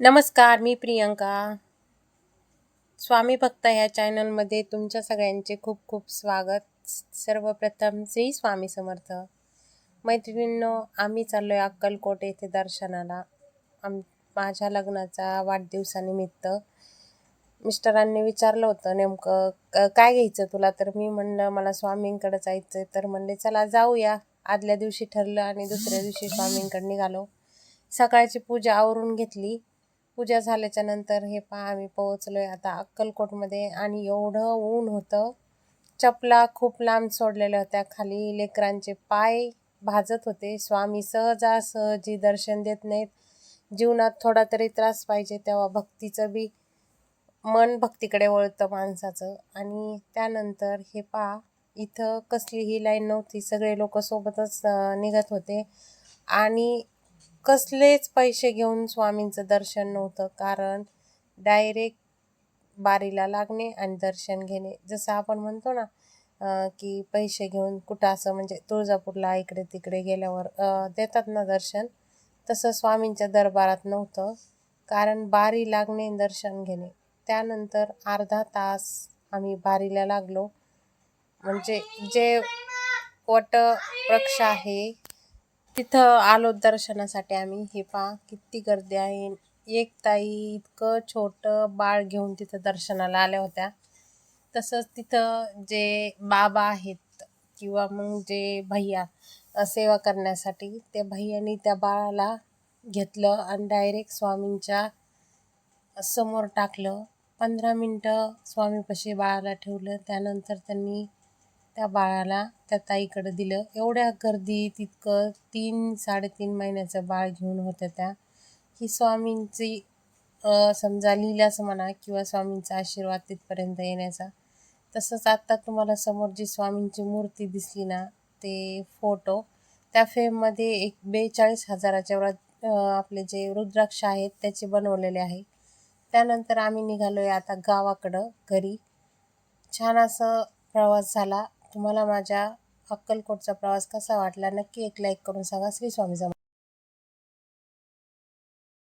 नमस्कार, मी प्रियंका. स्वामी भक्त ह्या चॅनलमध्ये तुमच्या सगळ्यांचे खूप खूप स्वागत. सर्वप्रथम श्री स्वामी समर्थ. मैत्रिणींनो, आम्ही चाललो आहे अक्कलकोट येथे दर्शनाला. माझ्या लग्नाचा वाढदिवसानिमित्त मिस्टरांनी विचारलं होतं नेमकं काय घ्यायचं तुला, तर मी म्हणलं मला स्वामींकडे जायचं. तर म्हणले चला जाऊया. आदल्या दिवशी ठरलं आणि दुसऱ्या दिवशी स्वामींकडे निघालो. सकाळची पूजा आवरून घेतली. पूजा झाल्याच्या नंतर हे पहा आम्ही पोहोचलोय आता अक्कलकोटमध्ये. आणि एवढं ऊन होतं, चपला खूप लांब सोडलेल्या होत्या. खाली लेकरांचे पाय भाजत होते. स्वामी सहजासहजी दर्शन देत नाहीत. जीवनात थोडा तरी त्रास पाहिजे, तेव्हा भक्तीचं बी मन भक्तीकडे वळतं माणसाचं. आणि त्यानंतर हे पहा, इथं कसलीही लाईन नव्हती. सगळे लोक सोबतच निघत होते आणि कसलेच पैसे घेऊन स्वामींचं दर्शन नव्हतं. कारण डायरेक्ट बारीला लागणे आणि दर्शन घेणे. जसं आपण म्हणतो ना की पैसे घेऊन कुठं असं म्हणजे तुळजापूरला इकडे तिकडे गेल्यावर देतात ना दर्शन, तसं स्वामींच्या दरबारात नव्हतं. कारण बारी लागणे, दर्शन घेणे. त्यानंतर अर्धा तास आम्ही बारीला लागलो. म्हणजे जे वटवृक्ष आहे तिथं आलो दर्शनासाठी आम्ही. हे पहा किती गर्दी आहे. एक ताई इतकं छोटं बाळ घेऊन तिथं दर्शनाला आल्या होत्या. तसंच तिथं जे बाबा आहेत किंवा मग जे भैया सेवा करण्यासाठी, त्या भैयानी त्या बाळाला घेतलं आणि डायरेक्ट स्वामींच्या समोर टाकलं. 15 मिनटं स्वामीपाशी बाळाला ठेवलं. त्यानंतर त्यांनी त्या बाळाला त्या ताईकडे दिलं. एवढ्या गर्दी तितकं 3-3.5 महिन्याचं बाळ घेऊन होत्या त्या. ही स्वामींची समजा लीलाच म्हणा किंवा स्वामींचा आशीर्वाद तिथपर्यंत येण्याचा. तसंच आत्ता तुम्हाला समोर जी स्वामींची मूर्ती दिसली ना, ते फोटो त्या फ्रेममध्ये एक 42,000च्या आपले जे रुद्राक्ष आहेत त्याचे बनवलेले आहे. त्यानंतर आम्ही निघालोय आता गावाकडं घरी. छान असं प्रवास झाला. तुम्हाला माझ्या अक्कलकोटचा प्रवास कसा वाटला नक्की एक लाईक करून सांगा. श्री स्वामी समर्थ.